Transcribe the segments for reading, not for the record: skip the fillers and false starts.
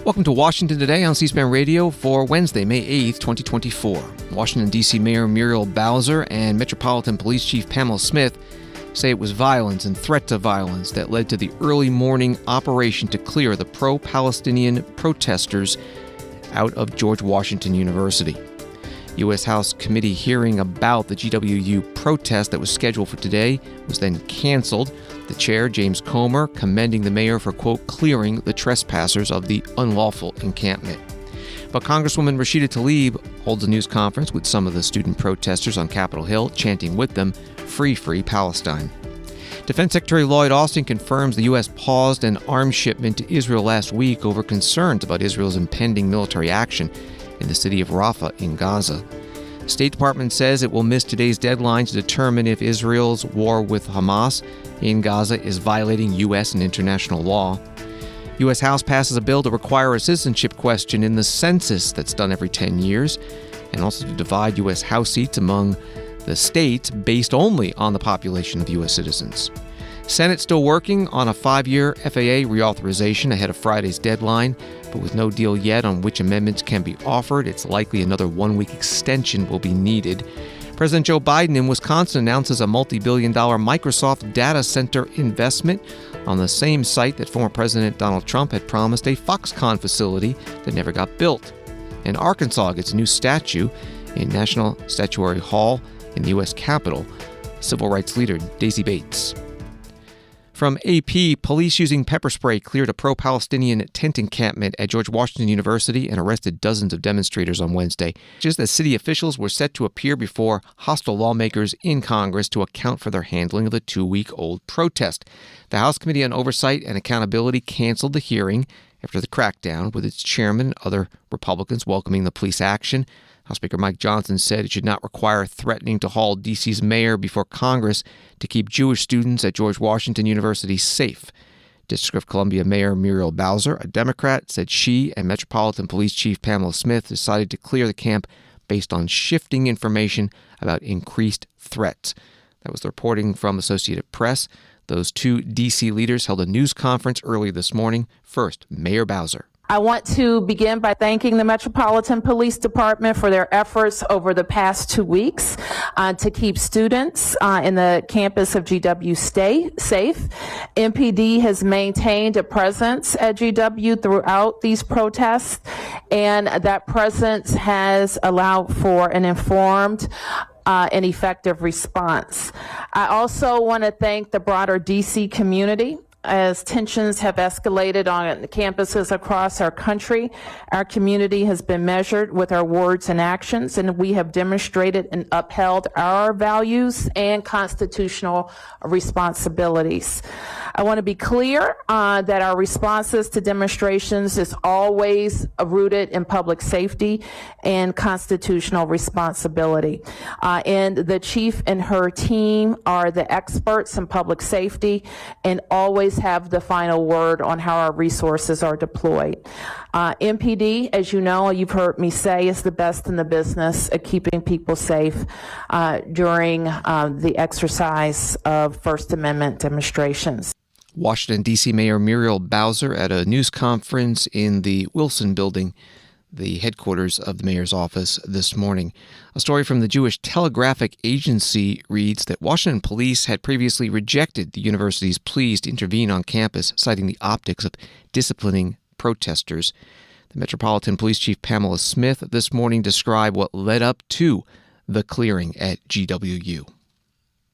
Welcome to Washington Today on C-SPAN Radio for Wednesday, May 8th, 2024. Washington, D.C. Mayor Muriel and Metropolitan Police Chief Pamela Smith say it was violence and threat to violence that led to the early morning operation to clear the pro-Palestinian protesters out of George Washington University. U.S. House committee hearing about the GWU protest that was scheduled for today was then canceled. The chair, James Comer, commending the mayor for, quote, clearing the trespassers of the unlawful encampment. But Congresswoman Rashida Tlaib holds a news conference with some of the student protesters on Capitol Hill, chanting with them, "Free, free Palestine." Defense Secretary Lloyd Austin confirms the U.S. paused an arms shipment to Israel last week over concerns about Israel's impending military action in the city of Rafah in Gaza. The State Department says it will miss today's deadline to determine if Israel's war with Hamas in Gaza is violating U.S. and international law. U.S. House passes a bill to require a citizenship question in the census that's done every 10 years, and also to divide U.S. House seats among the states based only on the population of U.S. citizens. Senate still working on a 5-year FAA reauthorization ahead of Friday's deadline, but with no deal yet on which amendments can be offered, it's likely another 1-week extension will be needed. President Joe Biden in Wisconsin announces a multi-billion-dollar Microsoft data center investment on the same site that former President Donald Trump had promised a Foxconn facility that never got built. And Arkansas gets a new statue in National Statuary Hall in the U.S. Capitol. Civil rights leader Daisy Bates. From AP, police using pepper spray cleared a pro-Palestinian tent encampment at George Washington University and arrested dozens of demonstrators on Wednesday, just as city officials were set to appear before hostile lawmakers in Congress to account for their handling of the 2-week-old protest. The House Committee on Oversight and Accountability canceled the hearing after the crackdown, with its chairman and other Republicans welcoming the police action. House Speaker Mike Johnson said it should not require threatening to haul D.C.'s mayor before Congress to keep Jewish students at George Washington University safe. District of Columbia Mayor Muriel, a Democrat, said she and Metropolitan Police Chief Pamela Smith decided to clear the camp based on shifting information about increased threats. That was the reporting from Associated Press. Those two D.C. leaders held a news conference early this morning. First, Mayor Bowser. I want to begin by thanking the Metropolitan Police Department for their efforts over the past 2 weeks to keep students in the campus of GW safe. MPD has maintained a presence at GW throughout these protests, and that presence has allowed for an informed and effective response. I also want to thank the broader DC community. As tensions have escalated on campuses across our country, our community has been measured with our words and actions, and we have demonstrated and upheld our values and constitutional responsibilities. I want to be clear that our responses to demonstrations is always rooted in public safety and constitutional responsibility. And the chief and her team are the experts in public safety and always have the final word on how our resources are deployed. MPD, as you know, you've heard me say, is the best in the business at keeping people safe during the exercise of First Amendment demonstrations. Washington, D.C. Mayor Muriel at a news conference in the Wilson Building, the headquarters of the mayor's office, this morning. A story from the Jewish Telegraphic Agency reads that Washington police had previously rejected the university's pleas to intervene on campus, citing the optics of disciplining protesters. The Metropolitan Police Chief Pamela Smith this morning described what led up to the clearing at GWU.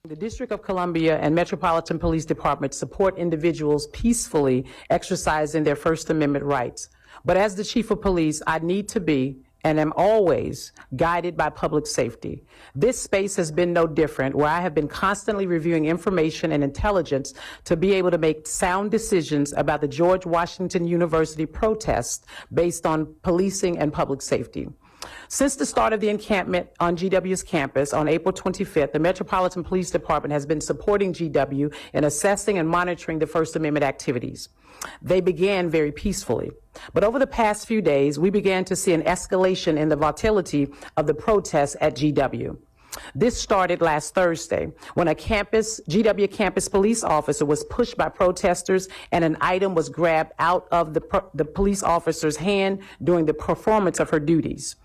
The District of Columbia and Metropolitan Police Department support individuals peacefully exercising their First Amendment rights. But as the Chief of Police, I need to be and am always guided by public safety. This space has been no different, where I have been constantly reviewing information and intelligence to be able to make sound decisions about the George Washington University protests based on policing and public safety. Since the start of the encampment on GW's campus on April 25th, the Metropolitan Police Department has been supporting GW in assessing and monitoring the First Amendment activities. They began very peacefully. But over the past few days, we began to see an escalation in the volatility of the protests at GW. This started last Thursday when a GW campus police officer was pushed by protesters and an item was grabbed out of the police officer's hand during the performance of her duties.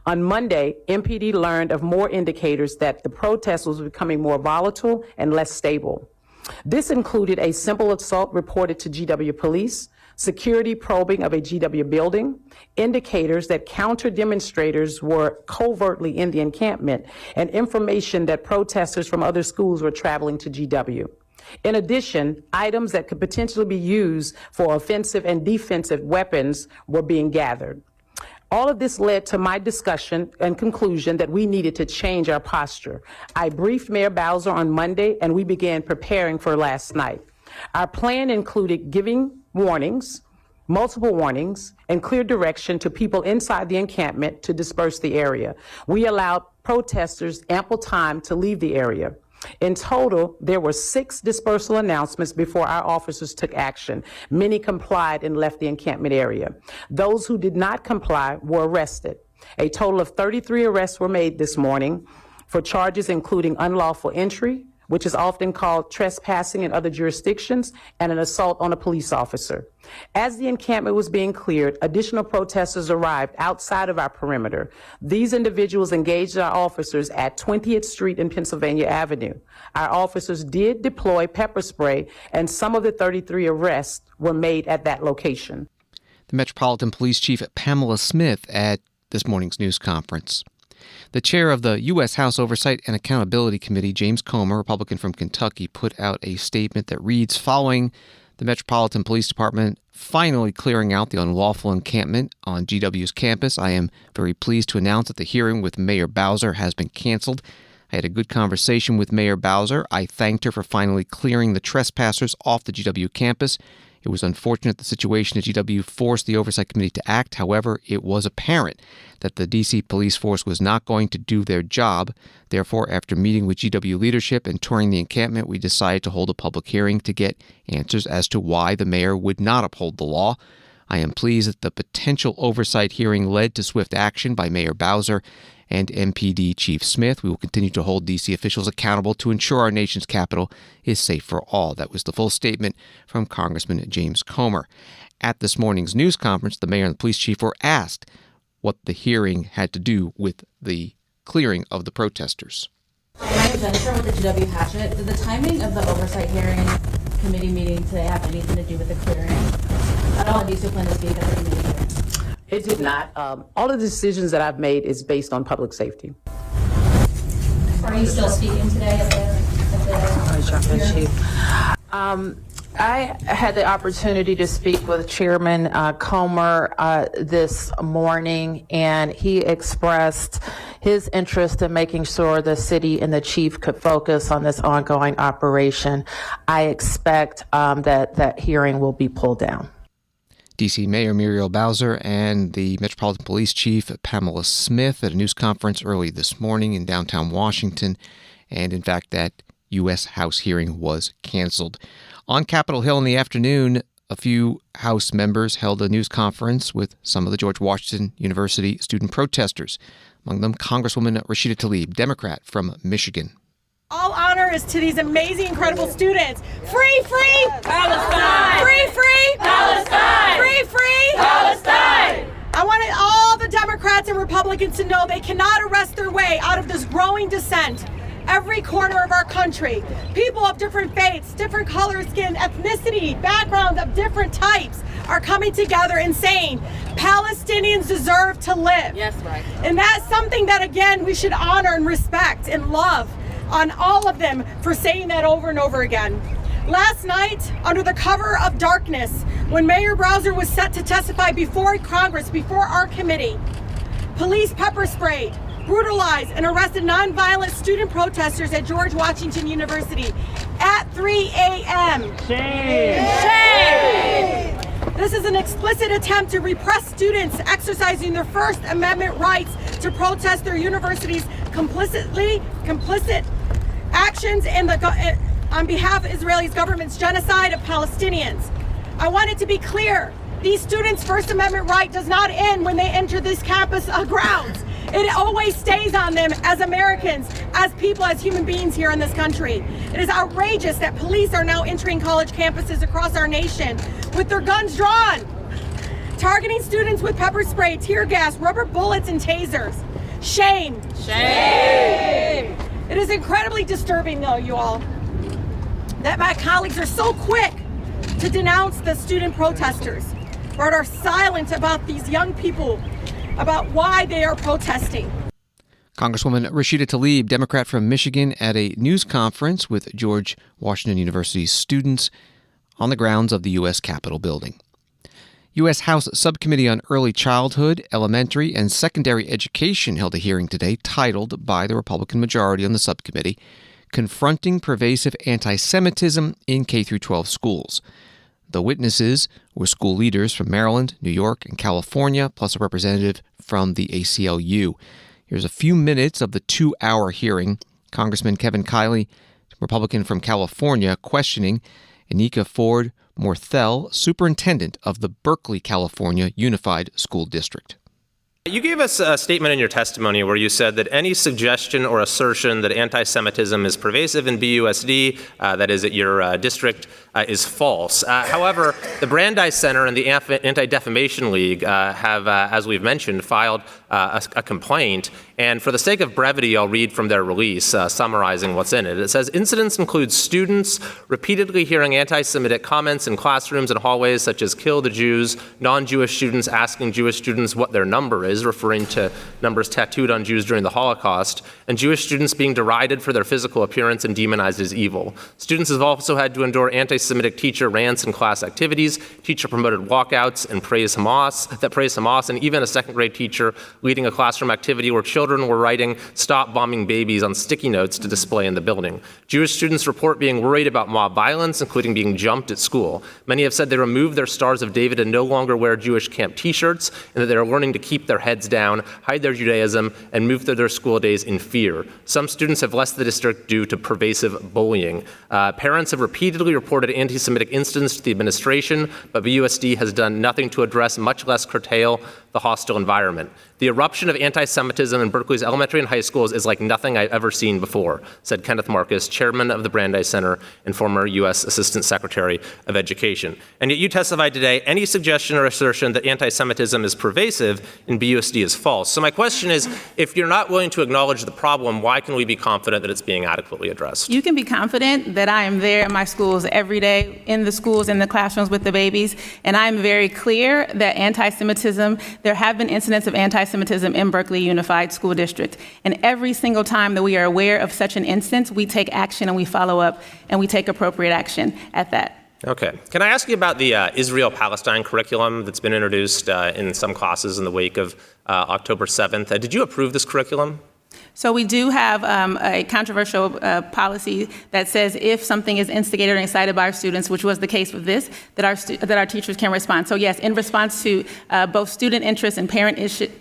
On Monday, MPD learned of more indicators that the protest was becoming more volatile and less stable. This included a simple assault reported to GW police, security probing of a GW building, indicators that counter-demonstrators were covertly in the encampment, and information that protesters from other schools were traveling to GW. In addition, items that could potentially be used for offensive and defensive weapons were being gathered. All of this led to my discussion and conclusion that we needed to change our posture. I briefed Mayor Bowser on Monday, and we began preparing for last night. Our plan included giving warnings, multiple warnings, and clear direction to people inside the encampment to disperse the area. We allowed protesters ample time to leave the area. In total, there were 6 dispersal announcements before our officers took action. Many complied and left the encampment area. Those who did not comply were arrested. A total of 33 arrests were made this morning for charges including unlawful entry, which is often called trespassing in other jurisdictions, and an assault on a police officer. As the encampment was being cleared, additional protesters arrived outside of our perimeter. These individuals engaged our officers at 20th Street and Pennsylvania Avenue. Our officers did deploy pepper spray, and some of the 33 arrests were made at that location. The Metropolitan Police Chief Pamela Smith at this morning's news conference. The chair of the U.S. House Oversight and Accountability Committee, James Comer, Republican from Kentucky, put out a statement that reads, following the Metropolitan Police Department finally clearing out the unlawful encampment on GW's campus, I am very pleased to announce that the hearing with Mayor Bowser has been canceled. I had a good conversation with Mayor Bowser. I thanked her for finally clearing the trespassers off the GW campus. It was unfortunate the situation at GW forced the Oversight Committee to act. However, it was apparent that the D.C. police force was not going to do their job. Therefore, after meeting with GW leadership and touring the encampment, we decided to hold a public hearing to get answers as to why the mayor would not uphold the law. I am pleased that the potential oversight hearing led to swift action by Mayor Bowser and MPD Chief Smith. We will continue to hold D.C. officials accountable to ensure our nation's capital is safe for all. That was the full statement from Congressman James Comer. At this morning's news conference, the mayor and the police chief were asked what the hearing had to do with the clearing of the protesters. Hi, Jennifer with the GW Hatchet. Did the timing of the oversight hearing committee meeting today have anything to do with the clearing at all? Do you still plan to speak at the committee hearing? It did not. All of the decisions that I've made is based on public safety. Are you still speaking today at the hearing? I had the opportunity to speak with Chairman Comer this morning, and he expressed his interest in making sure the city and the chief could focus on this ongoing operation. I expect that hearing will be pulled down. D.C. Mayor Muriel Bowser and the Metropolitan Police Chief Pamela Smith at a news conference early this morning in downtown Washington. And in fact, that U.S. House hearing was canceled. On Capitol Hill in the afternoon, a few House members held a news conference with some of the George Washington University student protesters. Among them, Congresswoman Rashida Tlaib, Democrat from Michigan. All honor is to these amazing, incredible students. Free, free Palestine! Free, free Palestine! Free, free Palestine! I want all the Democrats and Republicans to know they cannot arrest their way out of this growing dissent. Every corner of our country, people of different faiths, different color, skin, ethnicity, backgrounds of different types are coming together and saying Palestinians deserve to live. Yes, right. And that's something that, again, we should honor and respect and love on all of them for saying that over and over again. Last night, under the cover of darkness, when Mayor Bowser was set to testify before Congress, before our committee, police pepper sprayed, brutalized, and arrested nonviolent student protesters at George Washington University at 3 a.m. Shame! Shame! This is an explicit attempt to repress students exercising their First Amendment rights to protest their university's complicit actions on behalf of Israel's government's genocide of Palestinians. I want it to be clear, these students' First Amendment right does not end when they enter this campus grounds. It always stays on them as Americans, as people, as human beings here in this country. It is outrageous that police are now entering college campuses across our nation with their guns drawn, targeting students with pepper spray, tear gas, rubber bullets, and tasers. Shame. Shame. It is incredibly disturbing, though, you all, that my colleagues are so quick to denounce the student protesters, but are silent about these young people, about why they are protesting. Congresswoman Rashida Tlaib, Democrat from Michigan, at a news conference with George Washington University's students on the grounds of the U.S. Capitol building. U.S. House Subcommittee on Early Childhood, Elementary, and Secondary Education held a hearing today titled by the Republican majority on the subcommittee, Confronting Pervasive Anti-Semitism in K-12 Schools. The witnesses were school leaders from Maryland, New York, and California, plus a representative from the ACLU. Here's a few minutes of the 2-hour hearing. Congressman Kevin Kiley, Republican from California, questioning Anika Ford Morthell, superintendent of the Berkeley, California Unified School District. You gave us a statement in your testimony where you said that any suggestion or assertion that anti-Semitism is pervasive in BUSD, that is at your district, is false. However, the Brandeis Center and the Anti-Defamation League have, as we've mentioned, filed a complaint. And for the sake of brevity, I'll read from their release, summarizing what's in it. It says, incidents include students repeatedly hearing anti-Semitic comments in classrooms and hallways, such as kill the Jews, non-Jewish students asking Jewish students what their number is, referring to numbers tattooed on Jews during the Holocaust, and Jewish students being derided for their physical appearance and demonized as evil. Students have also had to endure anti-Semitic teacher rants in class activities, teacher-promoted walkouts and praise Hamas, and even a second-grade teacher leading a classroom activity where children were writing "Stop bombing babies" on sticky notes to display in the building. Jewish students report being worried about mob violence, including being jumped at school. Many have said they removed their Stars of David and no longer wear Jewish camp t-shirts, and that they are learning to keep their heads down, hide their Judaism, and move through their school days in fear. Some students have left the district due to pervasive bullying. Parents have repeatedly reported anti-Semitic incidents to the administration, but BUSD has done nothing to address, much less curtail, the hostile environment. The eruption of anti-Semitism in Berkeley's elementary and high schools is like nothing I've ever seen before, said Kenneth Marcus, chairman of the Brandeis Center and former U.S. Assistant Secretary of Education. And yet you testified today, any suggestion or assertion that anti-Semitism is pervasive in BUSD is false. So my question is, if you're not willing to acknowledge the problem, why can we be confident that it's being adequately addressed? You can be confident that I am there in my schools every day, in the schools, in the classrooms with the babies, and I'm very clear that anti-Semitism, there have been incidents of anti-Semitism in Berkeley Unified School District. And every single time that we are aware of such an instance, we take action and we follow up and we take appropriate action at that. Okay. Can I ask you about the Israel-Palestine curriculum that's been introduced in some classes in the wake of October 7th? Did you approve this curriculum? So we do have a controversial policy that says if something is instigated or incited by our students, which was the case with this, that our teachers can respond. So yes, in response to both student interest and parent interest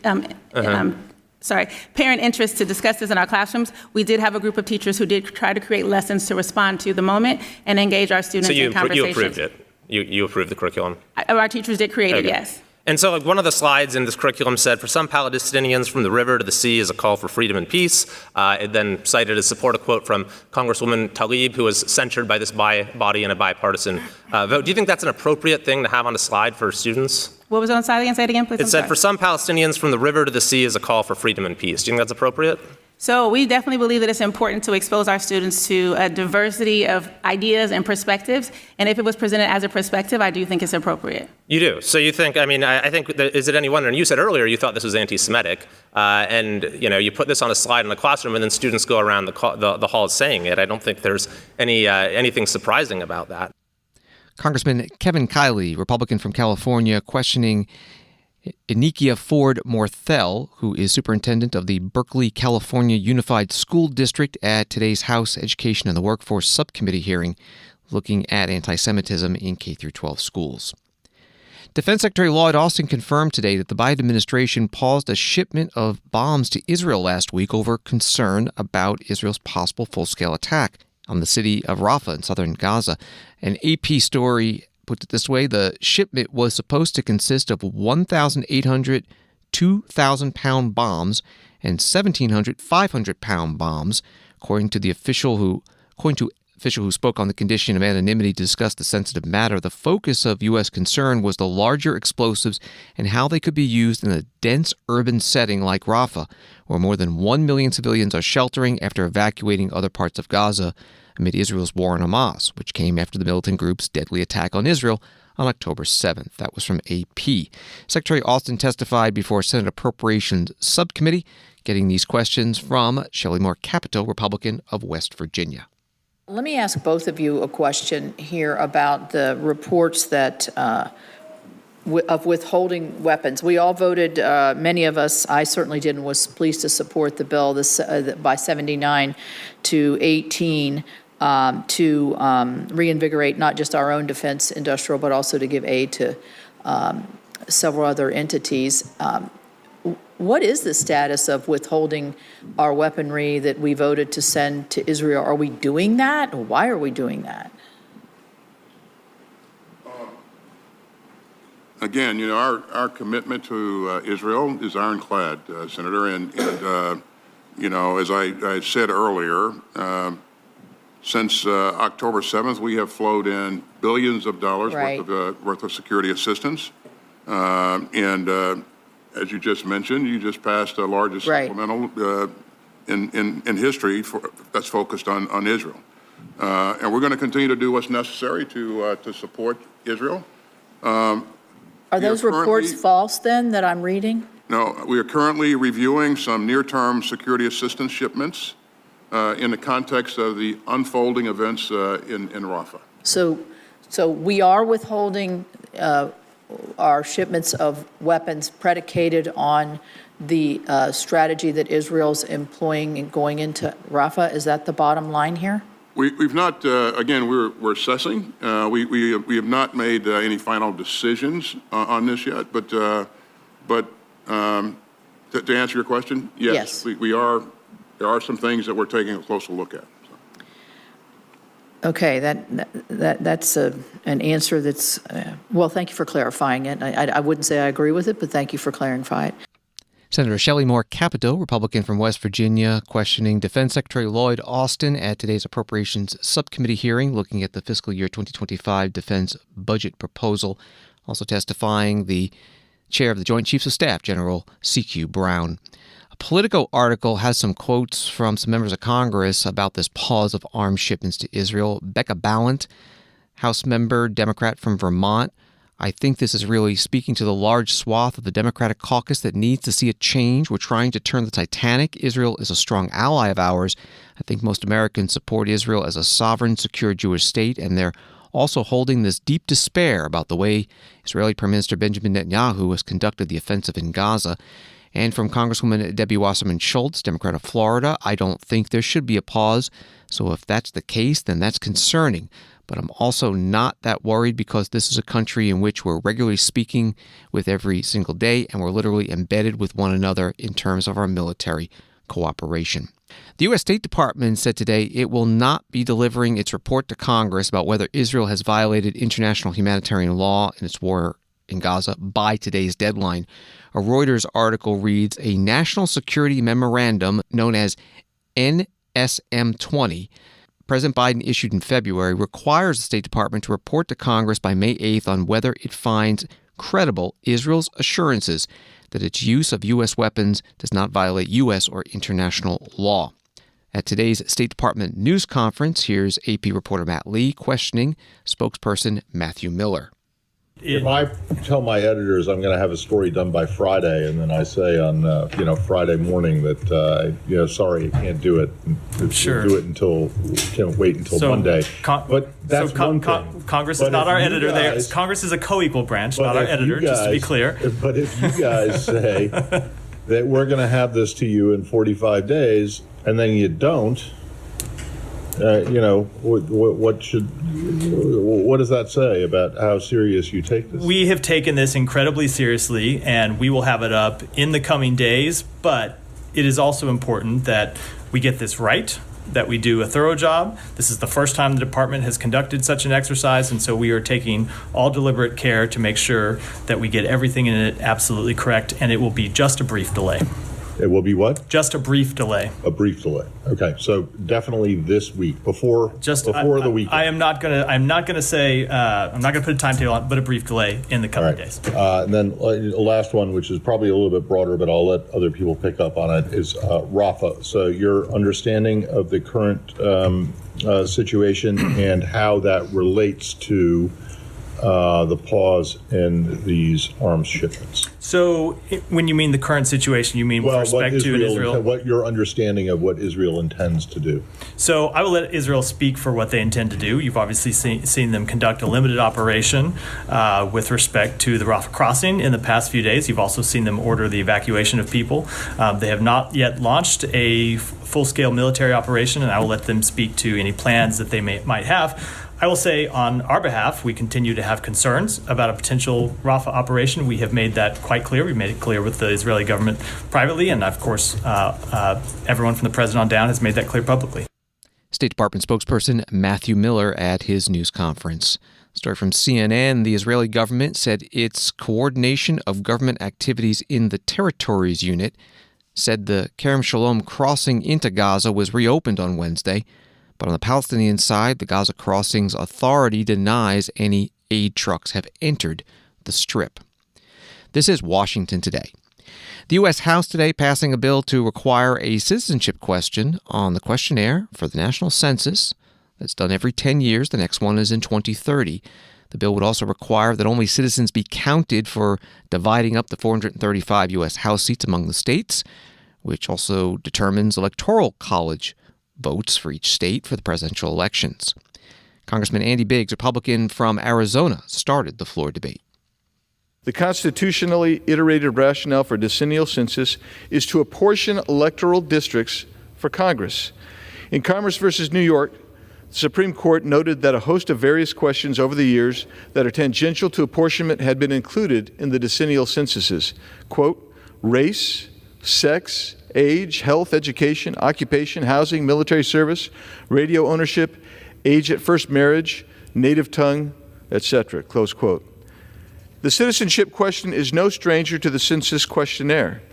to discuss this in our classrooms, we did have a group of teachers who did try to create lessons to respond to the moment and engage our students in conversations. So you approved it? You approved the curriculum? Our teachers did create it, yes. And so one of the slides in this curriculum said, for some Palestinians, from the river to the sea is a call for freedom and peace. It then cited as support a quote from Congresswoman Tlaib, who was censured by this body in a bipartisan vote. Do you think that's an appropriate thing to have on a slide for students? What was on the slide again? Say it again, please. It said, for some Palestinians, from the river to the sea is a call for freedom and peace. Do you think that's appropriate? So we definitely believe that it's important to expose our students to a diversity of ideas and perspectives. And if it was presented as a perspective, I do think it's appropriate. You do? So you think, I think, is it any wonder, and you said earlier you thought this was anti-Semitic, and you put this on a slide in the classroom and then students go around the halls saying it. I don't think there's anything surprising about that. Congressman Kevin Kiley, Republican from California, questioning Anika Ford Morthell, who is superintendent of the Berkeley, California Unified School District, at today's House Education and the Workforce Subcommittee hearing looking at anti-Semitism in K-12 schools. Defense Secretary Lloyd Austin confirmed today that the Biden administration paused a shipment of bombs to Israel last week over concern about Israel's possible full-scale attack on the city of Rafah in southern Gaza. An AP story puts it this way: the shipment was supposed to consist of 1,800 2,000-pound bombs and 1,700 500-pound bombs, according to official who spoke on the condition of anonymity to discuss the sensitive matter. The focus of U.S. concern was the larger explosives and how they could be used in a dense urban setting like Rafah, where more than 1 million civilians are sheltering after evacuating other parts of Gaza amid Israel's war on Hamas, which came after the militant group's deadly attack on Israel on October 7th. That was from AP. Secretary Austin testified before Senate Appropriations Subcommittee, getting these questions from Shelley Moore Capito, Republican of West Virginia. Let me ask both of you a question here about the reports that of withholding weapons. We all voted, many of us, I certainly did, and was pleased to support the bill by 79 to 18 to reinvigorate not just our own defense industrial, but also to give aid to several other entities. What is the status of withholding our weaponry that we voted to send to Israel? Are we doing that? Or why are we doing that? Again, our commitment to Israel is ironclad, Senator. And as I said earlier, since October 7th, we have flowed in billions of dollars worth of security assistance. As you just mentioned, you just passed the largest supplemental in history that's focused on Israel. And we're going to continue to do what's necessary to support Israel. Are those reports false, then, that I'm reading? No, we are currently reviewing some near-term security assistance shipments in the context of the unfolding events in Rafah. So we are withholding our shipments of weapons predicated on the strategy that Israel's employing and going into Rafah. Is that the bottom line here? We've not, again, we're assessing. We have not made any final decisions on this yet, but to answer your question, yes. There are some things that we're taking a closer look at. Okay, that's an answer that's, well, thank you for clarifying it. I wouldn't say I agree with it, but thank you for clarifying it. Senator Shelley Moore Capito, Republican from West Virginia, questioning Defense Secretary Lloyd Austin at today's Appropriations Subcommittee hearing looking at the fiscal year 2025 defense budget proposal. Also testifying the chair of the Joint Chiefs of Staff, General C.Q. Brown. Politico article has some quotes from some members of Congress about this pause of arms shipments to Israel. Becca Ballant, House member, Democrat from Vermont. I think this is really speaking to the large swath of the Democratic caucus that needs to see a change. We're trying to turn the Titanic. Israel is a strong ally of ours. I think most Americans support Israel as a sovereign, secure Jewish state, and they're also holding this deep despair about the way Israeli Prime Minister Benjamin Netanyahu has conducted the offensive in Gaza. And from Congresswoman Debbie Wasserman Schultz, Democrat of Florida, I don't think there should be a pause. So if that's the case, then that's concerning. But I'm also not that worried because this is a country in which we're regularly speaking with every single day, and we're literally embedded with one another in terms of our military cooperation. The U.S. State Department said today it will not be delivering its report to Congress about whether Israel has violated international humanitarian law in its war in Gaza by today's deadline. A Reuters article reads, a national security memorandum known as NSM-20, President Biden issued in February, requires the State Department to report to Congress by May 8th on whether it finds credible Israel's assurances that its use of U.S. weapons does not violate U.S. or international law. At today's State Department news conference, here's AP reporter Matt Lee questioning spokesperson Matthew Miller. If I tell my editors I'm going to have a story done by Friday, and then I say on Friday morning that sorry, I can't do it. Sure. We'll do it until wait until Monday. But that's one thing. Congress is not our editor. Congress is a co-equal branch, not our editor. Just to be clear. But if you guys say that we're going to have this to you in 45 days, and then you don't. What does that say about how serious you take this? We have taken this incredibly seriously, and we will have it up in the coming days. But it is also important that we get this right, that we do a thorough job. This is the first time the department has conducted such an exercise, and so we are taking all deliberate care to make sure that we get everything in it absolutely correct, and it will be just a brief delay. It will be what? Just a brief delay. A brief delay. Okay, so definitely this week, before the weekend. I'm not gonna say I'm not gonna put a timetable on, but a brief delay in the coming days. And then the last one, which is probably a little bit broader, but I'll let other people pick up on it, is Rafah. So your understanding of the current situation and how that relates to the pause in these arms shipments. So when you mean the current situation, you mean with respect to Israel? What your understanding of what Israel intends to do. So I will let Israel speak for what they intend to do. You've obviously seen them conduct a limited operation with respect to the Rafah crossing in the past few days. You've also seen them order the evacuation of people. They have not yet launched a full-scale military operation, and I will let them speak to any plans that they might have. I will say on our behalf, we continue to have concerns about a potential Rafah operation. We have made that quite clear. We've made it clear with the Israeli government privately, and of course, everyone from the president on down has made that clear publicly. State Department spokesperson Matthew Miller at his news conference. Story from CNN, the Israeli government said its coordination of government activities in the territories unit said the Kerem Shalom crossing into Gaza was reopened on Wednesday. But on the Palestinian side, the Gaza Crossings Authority denies any aid trucks have entered the Strip. This is Washington Today. The U.S. House today passing a bill to require a citizenship question on the questionnaire for the national census. That's done every 10 years. The next one is in 2030. The bill would also require that only citizens be counted for dividing up the 435 U.S. House seats among the states, which also determines electoral college votes for each state for the presidential elections. Congressman Andy Biggs, Republican from Arizona, started the floor debate. The constitutionally iterated rationale for decennial census is to apportion electoral districts for Congress. In Commerce versus New York, the Supreme Court noted that a host of various questions over the years that are tangential to apportionment had been included in the decennial censuses. Quote, race, sex, age, health, education, occupation, housing, military service, radio ownership, age at first marriage, native tongue, etc., close quote. The citizenship question is no stranger to the census questionnaire.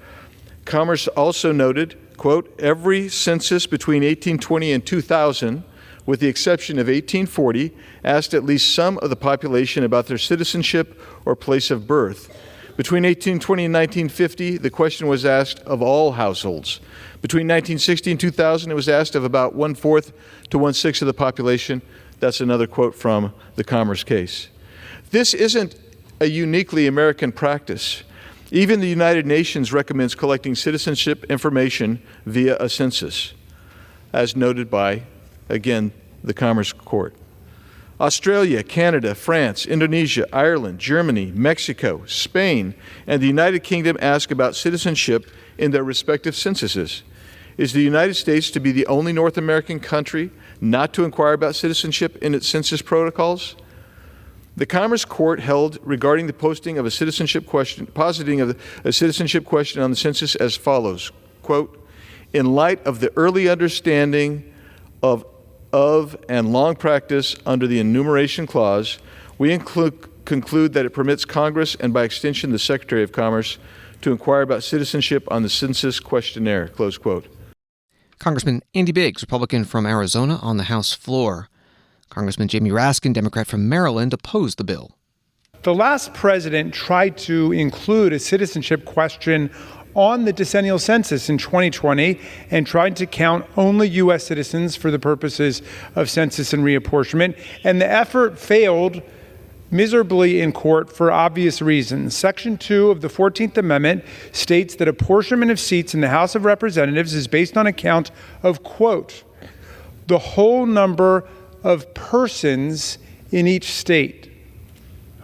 Commerce also noted, quote, every census between 1820 and 2000, with the exception of 1840, asked at least some of the population about their citizenship or place of birth. Between 1820 and 1950, the question was asked of all households. Between 1960 and 2000, it was asked of about 1/4 to 1/6 of the population. That's another quote from the Commerce case. This isn't a uniquely American practice. Even the United Nations recommends collecting citizenship information via a census, as noted by, again, the Commerce Court. Australia, Canada, France, Indonesia, Ireland, Germany, Mexico, Spain, and the United Kingdom ask about citizenship in their respective censuses. Is the United States to be the only North American country not to inquire about citizenship in its census protocols? The Commerce Court held regarding the posting of a citizenship question, positing of a citizenship question on the census as follows, quote, in light of the early understanding of and long practice under the enumeration clause, we conclude that it permits Congress and by extension the Secretary of Commerce to inquire about citizenship on the census questionnaire, close quote. Congressman Andy Biggs, Republican from Arizona, on the House floor. Congressman Jamie Raskin, Democrat from Maryland, opposed the bill. The last president tried to include a citizenship question on the decennial census in 2020 and tried to count only U.S. citizens for the purposes of census and reapportionment. And the effort failed miserably in court for obvious reasons. Section 2 of the 14th Amendment states that apportionment of seats in the House of Representatives is based on a count of, quote, the whole number of persons in each state,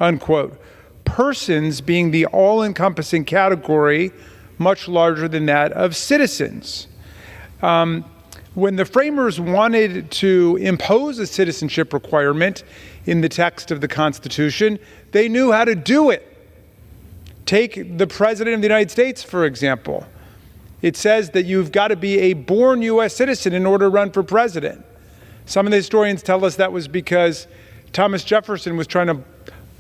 unquote. Persons being the all-encompassing category much larger than that of citizens. When the framers wanted to impose a citizenship requirement in the text of the Constitution, they knew how to do it. Take the President of the United States, for example. It says that you've got to be a born U.S. citizen in order to run for president. Some of the historians tell us that was because Thomas Jefferson was trying to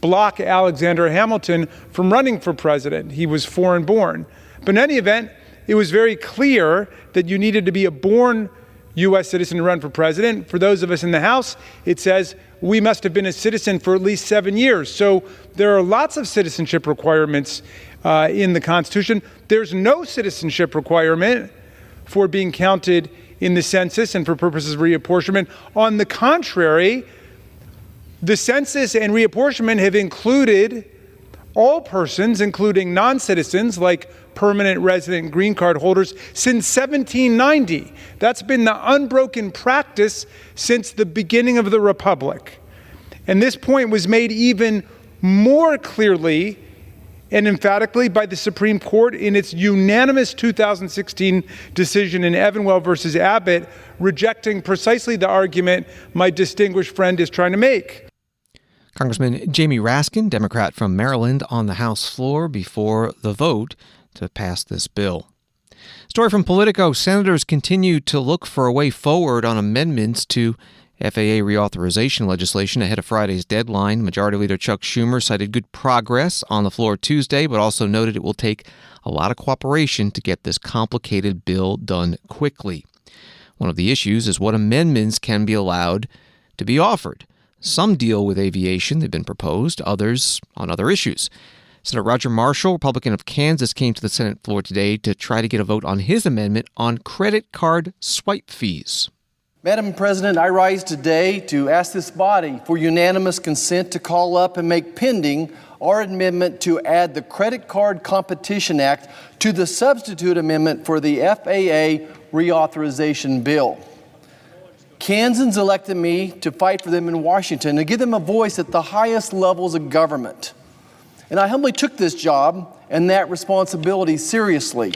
block Alexander Hamilton from running for president. He was foreign born. But in any event, it was very clear that you needed to be a born U.S. citizen to run for president. For those of us in the House, it says we must have been a citizen for at least 7 years. So there are lots of citizenship requirements in the Constitution. There's no citizenship requirement for being counted in the census and for purposes of reapportionment. On the contrary, the census and reapportionment have included all persons, including non-citizens like permanent resident green card holders, since 1790. That's been the unbroken practice since the beginning of the Republic. And this point was made even more clearly and emphatically by the Supreme Court in its unanimous 2016 decision in Evanwell versus Abbott, rejecting precisely the argument my distinguished friend is trying to make. Congressman Jamie Raskin, Democrat from Maryland, on the House floor before the vote to pass this bill. Story from Politico. Senators continue to look for a way forward on amendments to FAA reauthorization legislation ahead of Friday's deadline. Majority Leader Chuck Schumer cited good progress on the floor Tuesday, but also noted it will take a lot of cooperation to get this complicated bill done quickly. One of the issues is what amendments can be allowed to be offered. Some deal with aviation, they've been proposed, others on other issues. Senator Roger Marshall, Republican of Kansas, came to the Senate floor today to try to get a vote on his amendment on credit card swipe fees. Madam President, I rise today to ask this body for unanimous consent to call up and make pending our amendment to add the Credit Card Competition Act to the substitute amendment for the FAA reauthorization bill. Kansans elected me to fight for them in Washington and give them a voice at the highest levels of government. And I humbly took this job and that responsibility seriously.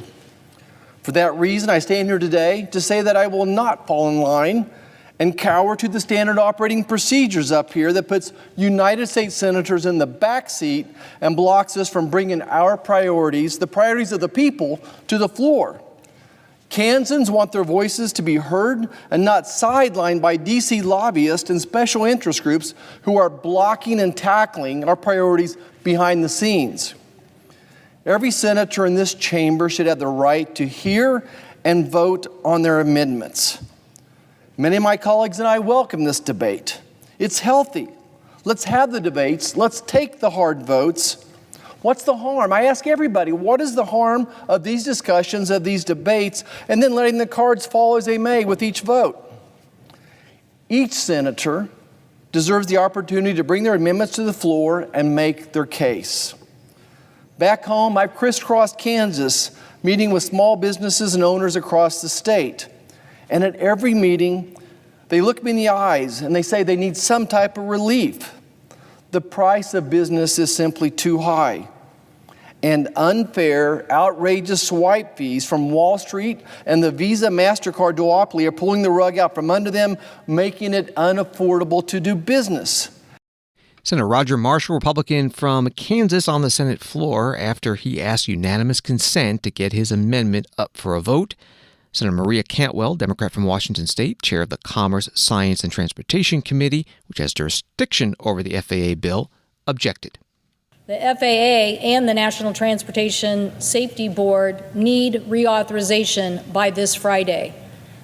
For that reason, I stand here today to say that I will not fall in line and cower to the standard operating procedures up here that puts United States senators in the back seat and blocks us from bringing our priorities, the priorities of the people, to the floor. Kansans want their voices to be heard and not sidelined by D.C. lobbyists and special interest groups who are blocking and tackling our priorities behind the scenes. Every senator in this chamber should have the right to hear and vote on their amendments. Many of my colleagues and I welcome this debate. It's healthy. Let's have the debates. Let's take the hard votes. What's the harm? I ask everybody, what is the harm of these discussions, of these debates, and then letting the cards fall as they may with each vote? Each senator deserves the opportunity to bring their amendments to the floor and make their case. Back home, I've crisscrossed Kansas, meeting with small businesses and owners across the state. And at every meeting, they look me in the eyes and they say they need some type of relief. The price of business is simply too high. And unfair, outrageous swipe fees from Wall Street and the Visa MasterCard duopoly are pulling the rug out from under them, making it unaffordable to do business. Senator Roger Marshall, Republican from Kansas, on the Senate floor after he asked unanimous consent to get his amendment up for a vote. Senator Maria Cantwell, Democrat from Washington State, chair of the Commerce, Science, and Transportation Committee, which has jurisdiction over the FAA bill, objected. The FAA and the National Transportation Safety Board need reauthorization by this Friday.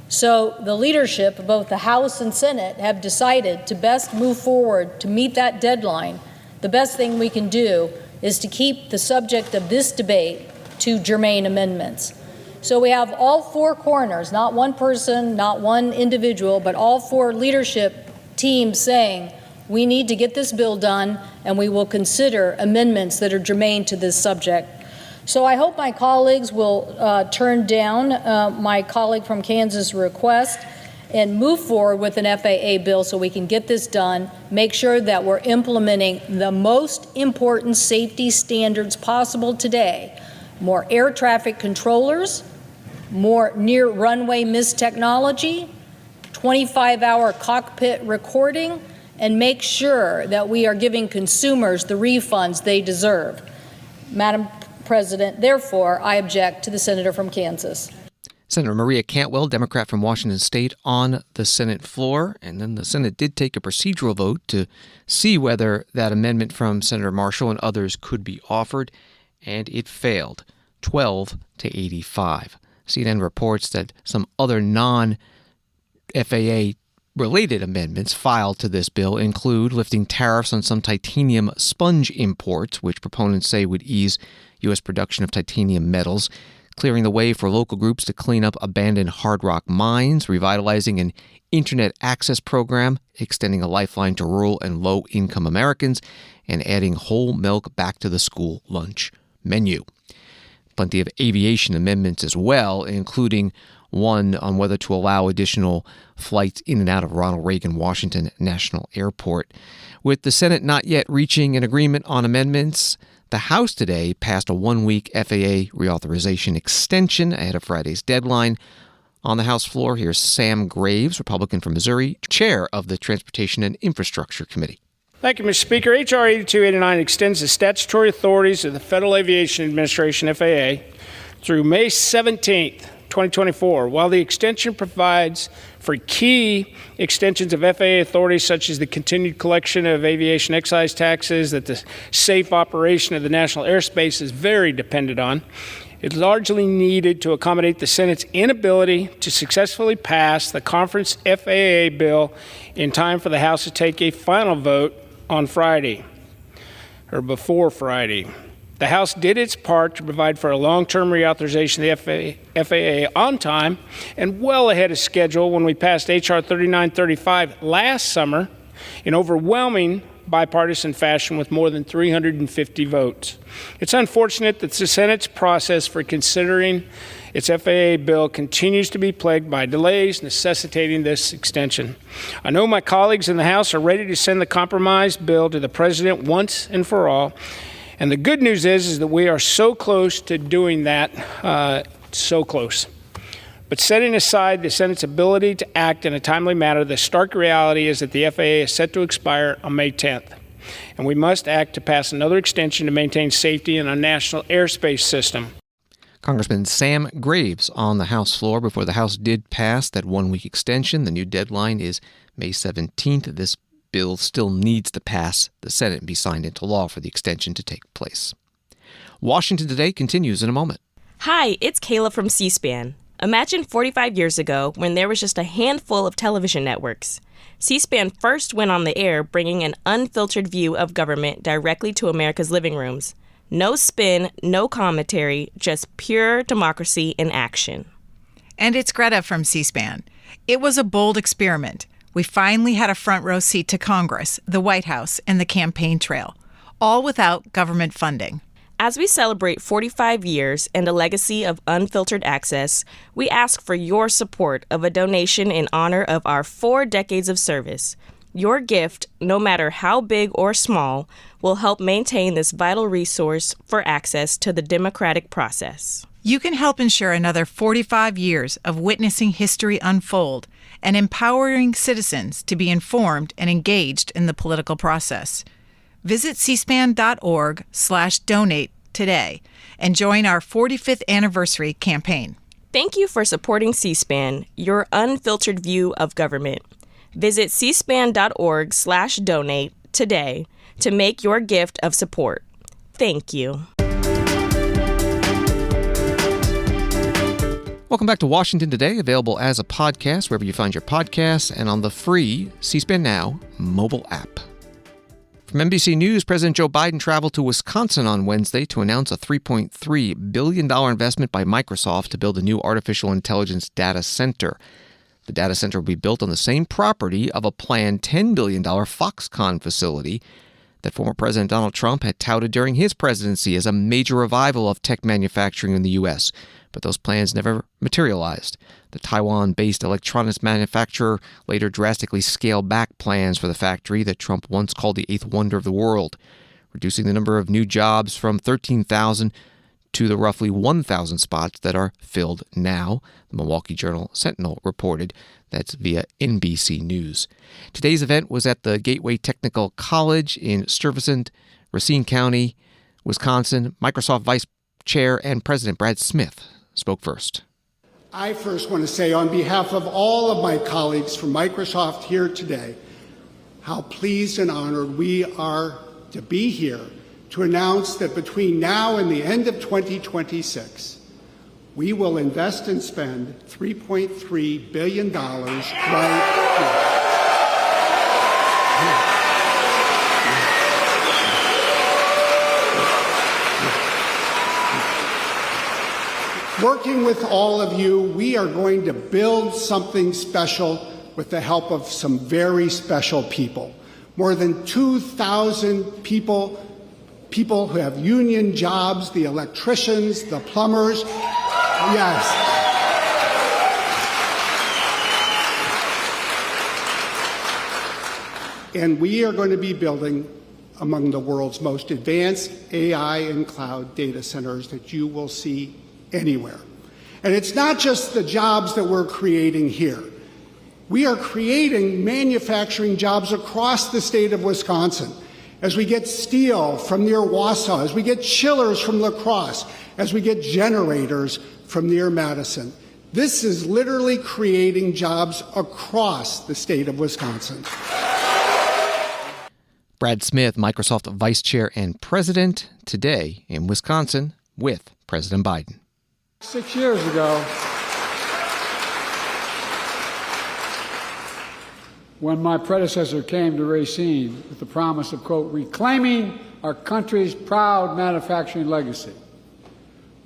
So the leadership of both the House and Senate have decided to best move forward to meet that deadline. The best thing we can do is to keep the subject of this debate to germane amendments. So we have all four corners, not one person, not one individual, but all four leadership teams saying we need to get this bill done and we will consider amendments that are germane to this subject. So I hope my colleagues will turn down my colleague from Kansas' request and move forward with an FAA bill so we can get this done, make sure that we're implementing the most important safety standards possible today. More air traffic controllers, more near runway mist technology, 25-hour cockpit recording, and make sure that we are giving consumers the refunds they deserve. Madam President. Therefore, I object to the senator from Kansas. Senator Maria Cantwell, Democrat from Washington State, on the Senate floor. And then the Senate did take a procedural vote to see whether that amendment from Senator Marshall and others could be offered, and it failed, 12 to 85. CNN reports that some other non-FAA related amendments filed to this bill include lifting tariffs on some titanium sponge imports, which proponents say would ease U.S. production of titanium metals, clearing the way for local groups to clean up abandoned hard rock mines, revitalizing an internet access program, extending a lifeline to rural and low-income Americans, and adding whole milk back to the school lunch menu. Plenty of aviation amendments as well, including one on whether to allow additional flights in and out of Ronald Reagan Washington National Airport. With the Senate not yet reaching an agreement on amendments, the House today passed a one-week FAA reauthorization extension ahead of Friday's deadline. On the House floor, here's Sam Graves, Republican from Missouri, chair of the Transportation and Infrastructure Committee. Thank you, Mr. Speaker. H.R. 8289 extends the statutory authorities of the Federal Aviation Administration, FAA, through May 17th, 2024, while the extension provides for key extensions of FAA authorities such as the continued collection of aviation excise taxes that the safe operation of the national airspace is very dependent on. It's largely needed to accommodate the Senate's inability to successfully pass the conference FAA bill in time for the House to take a final vote on Friday, or before Friday. The House did its part to provide for a long-term reauthorization of the FAA on time and well ahead of schedule when we passed H.R. 3935 last summer in overwhelming bipartisan fashion with more than 350 votes. It's unfortunate that the Senate's process for considering its FAA bill continues to be plagued by delays necessitating this extension. I know my colleagues in the House are ready to send the compromise bill to the President once and for all. And the good news is that we are so close to doing that, so close. But setting aside the Senate's ability to act in a timely manner, the stark reality is that the FAA is set to expire on May 10th. And we must act to pass another extension to maintain safety in our national airspace system. Congressman Sam Graves on the House floor before the House did pass that one-week extension. The new deadline is May 17th. This bill still needs to pass the Senate and be signed into law for the extension to take place. Washington Today continues in a moment. Hi, it's Kayla from C-SPAN. Imagine 45 years ago when there was just a handful of television networks. C-SPAN first went on the air bringing an unfiltered view of government directly to America's living rooms. No spin, no commentary, just pure democracy in action. And it's Greta from C-SPAN. It was a bold experiment. We finally had a front row seat to Congress, the White House, and the campaign trail, all without government funding. As we celebrate 45 years and a legacy of unfiltered access, we ask for your support of a donation in honor of our 4 decades of service. Your gift, no matter how big or small, will help maintain this vital resource for access to the democratic process. You can help ensure another 45 years of witnessing history unfold and empowering citizens to be informed and engaged in the political process. Visit cspan.org/donate today and join our 45th anniversary campaign. Thank you for supporting C-SPAN, your unfiltered view of government. Visit cspan.org/donate today to make your gift of support. Thank you. Welcome back to Washington Today, available as a podcast wherever you find your podcasts and on the free C-SPAN Now mobile app. From NBC News, President Joe Biden traveled to Wisconsin on Wednesday to announce a $3.3 billion investment by Microsoft to build a new artificial intelligence data center. The data center will be built on the same property of a planned $10 billion Foxconn facility that former President Donald Trump had touted during his presidency as a major revival of tech manufacturing in the U.S., but those plans never materialized. The Taiwan-based electronics manufacturer later drastically scaled back plans for the factory that Trump once called the eighth wonder of the world, reducing the number of new jobs from 13,000 to the roughly 1,000 spots that are filled now, the Milwaukee Journal-Sentinel reported. That's via NBC News. Today's event was at the Gateway Technical College in Stuyvesant, Racine County, Wisconsin. Microsoft Vice Chair and President Brad Smith spoke first. I first want to say on behalf of all of my colleagues from Microsoft here today, how pleased and honored we are to be here to announce that between now and the end of 2026, we will invest and spend $3.3 billion right here. Working with all of you, we are going to build something special with the help of some very special people. More than 2,000 people who have union jobs, the electricians, the plumbers. Yes. And we are going to be building among the world's most advanced AI and cloud data centers that you will see anywhere. And it's not just the jobs that we're creating here. We are creating manufacturing jobs across the state of Wisconsin. As we get steel from near Wausau, as we get chillers from La Crosse, as we get generators from near Madison. This is literally creating jobs across the state of Wisconsin. Brad Smith, Microsoft Vice Chair and President, today in Wisconsin with President Biden. 6 years ago, when my predecessor came to Racine with the promise of, quote, reclaiming our country's proud manufacturing legacy.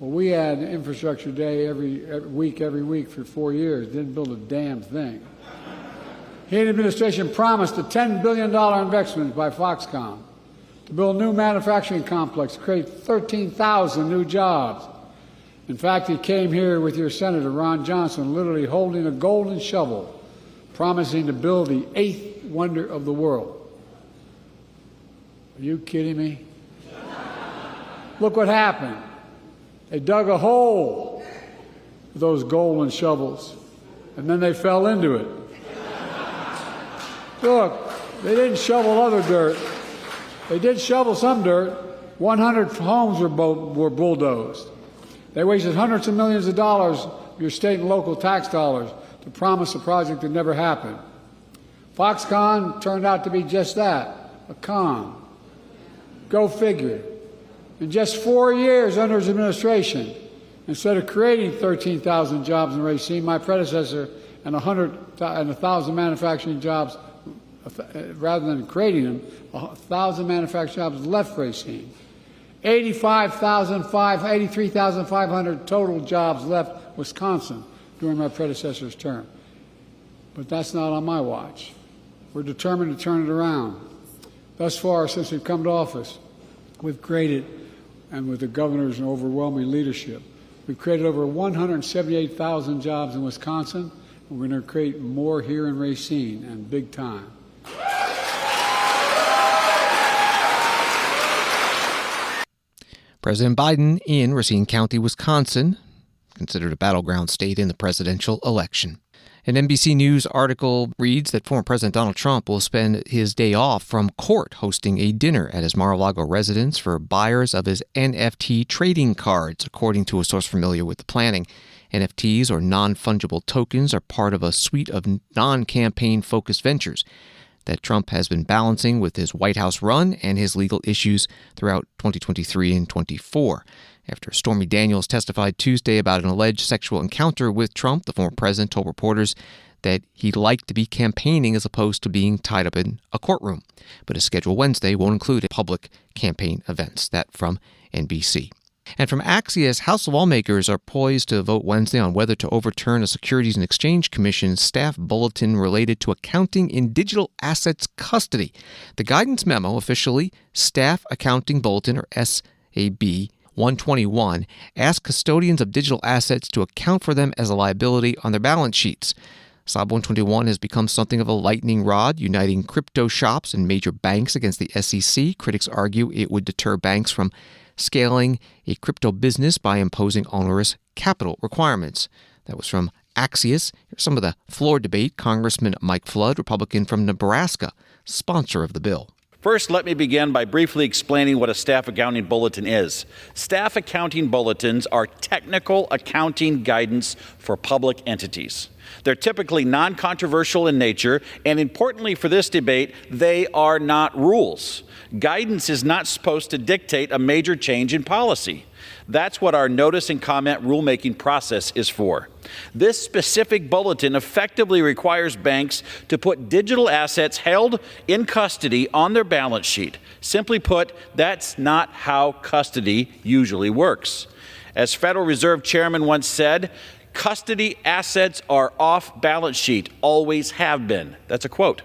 Well, we had infrastructure day every week for 4 years, didn't build a damn thing. He and the administration promised a $10 billion investment by Foxconn to build a new manufacturing complex, to create 13,000 new jobs. In fact, he came here with your Senator, Ron Johnson, literally holding a golden shovel, promising to build the 8th wonder of the world. Are you kidding me? Look what happened. They dug a hole with those golden shovels, and then they fell into it. Look, they didn't shovel other dirt. They did shovel some dirt. 100 homes were bulldozed. They wasted hundreds of millions of dollars of your state and local tax dollars to promise a project that never happened. Foxconn turned out to be just that, a con. Go figure. In just 4 years under his administration, instead of creating 13,000 jobs in Racine, my predecessor and 1,000 manufacturing jobs, rather than creating them, 1,000 manufacturing jobs left Racine. 83,500 total jobs left Wisconsin during my predecessor's term. But that's not on my watch. We're determined to turn it around. Thus far, since we've come to office, we've created, and with the governor's overwhelming leadership, we've created over 178,000 jobs in Wisconsin. And we're going to create more here in Racine, and big time. President Biden in Racine County, Wisconsin, considered a battleground state in the presidential election. An NBC News article reads that former President Donald Trump will spend his day off from court hosting a dinner at his Mar-a-Lago residence for buyers of his NFT trading cards, according to a source familiar with the planning. NFTs, or non-fungible tokens, are part of a suite of non-campaign focused ventures that Trump has been balancing with his White House run and his legal issues throughout 2023 and 2024. After Stormy Daniels testified Tuesday about an alleged sexual encounter with Trump, the former president told reporters that he'd like to be campaigning as opposed to being tied up in a courtroom. But his schedule Wednesday won't include public campaign events. That from NBC. And from Axios, House lawmakers are poised to vote Wednesday on whether to overturn a Securities and Exchange Commission staff bulletin related to accounting in digital assets custody. The guidance memo, officially Staff Accounting Bulletin, or SAB 121, asks custodians of digital assets to account for them as a liability on their balance sheets. SAB 121 has become something of a lightning rod, uniting crypto shops and major banks against the SEC. Critics argue it would deter banks from scaling a crypto business by imposing onerous capital requirements. That was from Axios. Here's some of the floor debate. Congressman Mike Flood, Republican from Nebraska, sponsor of the bill. First, let me begin by briefly explaining what a staff accounting bulletin is. Staff accounting bulletins are technical accounting guidance for public entities. They're typically non-controversial in nature, and importantly for this debate, they are not rules. Guidance is not supposed to dictate a major change in policy. That's what our notice and comment rulemaking process is for. This specific bulletin effectively requires banks to put digital assets held in custody on their balance sheet. Simply put, that's not how custody usually works. As Federal Reserve Chairman once said, custody assets are off balance sheet, always have been. That's a quote.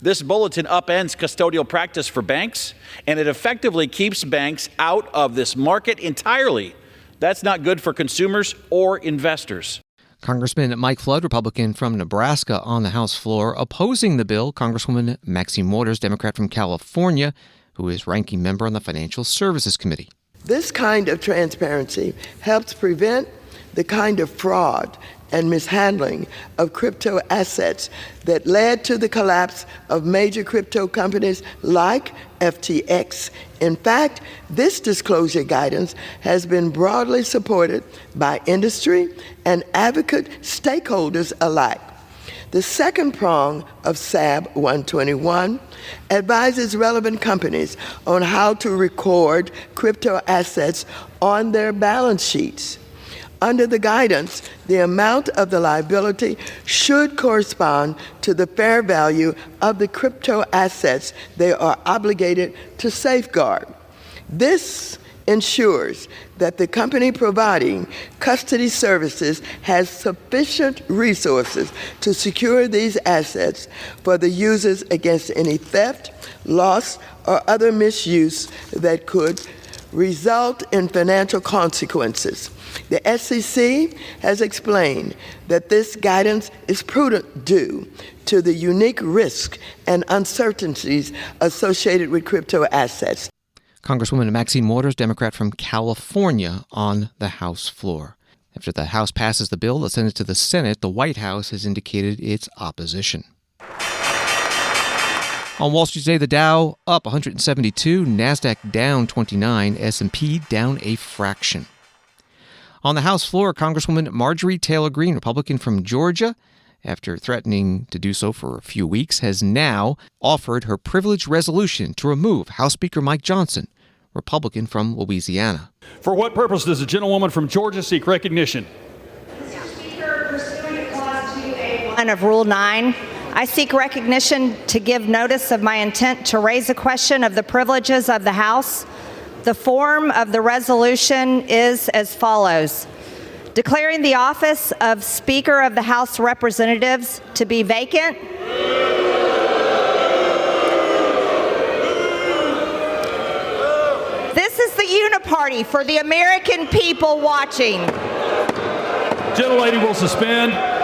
This bulletin upends custodial practice for banks, and it effectively keeps banks out of this market entirely. That's not good for consumers or investors. Congressman Mike Flood, Republican from Nebraska, on the House floor. Opposing the bill, Congresswoman Maxine Waters, Democrat from California, who is ranking member on the Financial Services Committee. This kind of transparency helps prevent the kind of fraud and mishandling of crypto assets that led to the collapse of major crypto companies like FTX. In fact, this disclosure guidance has been broadly supported by industry and advocate stakeholders alike. The second prong of SAB 121 advises relevant companies on how to record crypto assets on their balance sheets. Under the guidance, the amount of the liability should correspond to the fair value of the crypto assets they are obligated to safeguard. This ensures that the company providing custody services has sufficient resources to secure these assets for the users against any theft, loss, or other misuse that could result in financial consequences. The SEC has explained that this guidance is prudent due to the unique risks and uncertainties associated with crypto assets. Congresswoman Maxine Waters, Democrat from California, on the House floor. After the House passes the bill, sends it to the Senate, the White House has indicated its opposition. On Wall Street today, the Dow up 172, NASDAQ down 29, S&P down a fraction. On the House floor, Congresswoman Marjorie Taylor Greene, Republican from Georgia, after threatening to do so for a few weeks, has now offered her privilege resolution to remove House Speaker Mike Johnson, Republican from Louisiana. For what purpose does the gentlewoman from Georgia seek recognition? Mr. Speaker, pursuant to Clause 2A1 of Rule 9, I seek recognition to give notice of my intent to raise a question of the privileges of the House. The form of the resolution is as follows. Declaring the office of Speaker of the House of Representatives to be vacant. This is the uniparty for the American people watching. Gentlelady will suspend.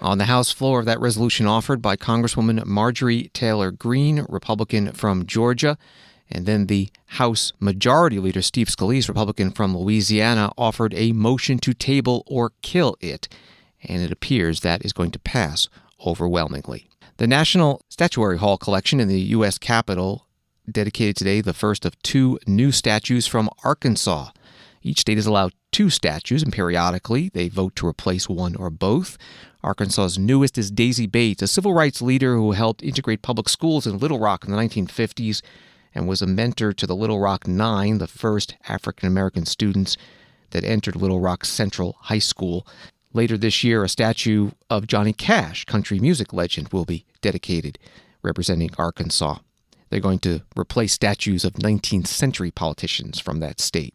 On the House floor, that resolution offered by Congresswoman Marjorie Taylor Greene, Republican from Georgia, and then the House Majority Leader Steve Scalise, Republican from Louisiana, offered a motion to table or kill it, and it appears that is going to pass overwhelmingly. The National Statuary Hall collection in the U.S. Capitol dedicated today the first of two new statues from Arkansas. Each state is allowed two statues, and periodically they vote to replace one or both. Arkansas's newest is Daisy Bates, a civil rights leader who helped integrate public schools in Little Rock in the 1950s and was a mentor to the Little Rock Nine, the first African-American students that entered Little Rock Central High School. Later this year, a statue of Johnny Cash, country music legend, will be dedicated, representing Arkansas. They're going to replace statues of 19th century politicians from that state.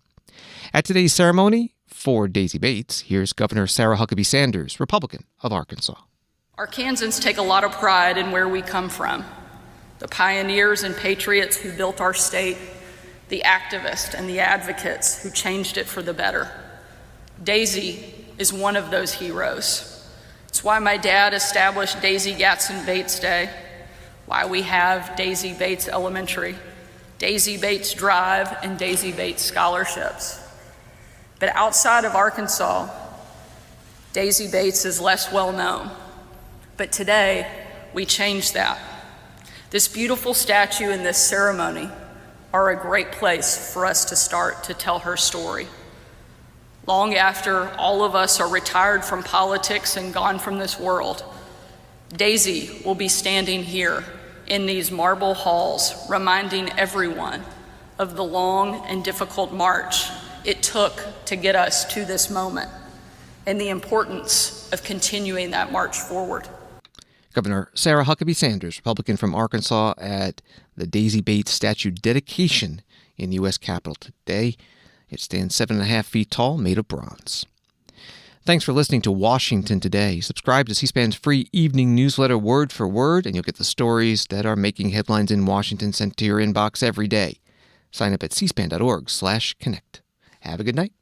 At today's ceremony, for Daisy Bates, here's Governor Sarah Huckabee Sanders, Republican of Arkansas. Arkansans take a lot of pride in where we come from. The pioneers and patriots who built our state, the activists and the advocates who changed it for the better. Daisy is one of those heroes. It's why my dad established Daisy Gatson Bates Day, why we have Daisy Bates Elementary, Daisy Bates Drive, and Daisy Bates Scholarships. But outside of Arkansas, Daisy Bates is less well known. But today, we changed that. This beautiful statue and this ceremony are a great place for us to start to tell her story. Long after all of us are retired from politics and gone from this world, Daisy will be standing here in these marble halls, reminding everyone of the long and difficult march it took to get us to this moment and the importance of continuing that march forward. Governor Sarah Huckabee Sanders, Republican from Arkansas, at the Daisy Bates statue dedication in the U.S. Capitol today. It stands 7.5 feet tall, made of bronze. Thanks for listening to Washington Today. Subscribe to C-SPAN's free evening newsletter word for word, and you'll get the stories that are making headlines in Washington sent to your inbox every day. Sign up at cspan.org/connect. Have a good night.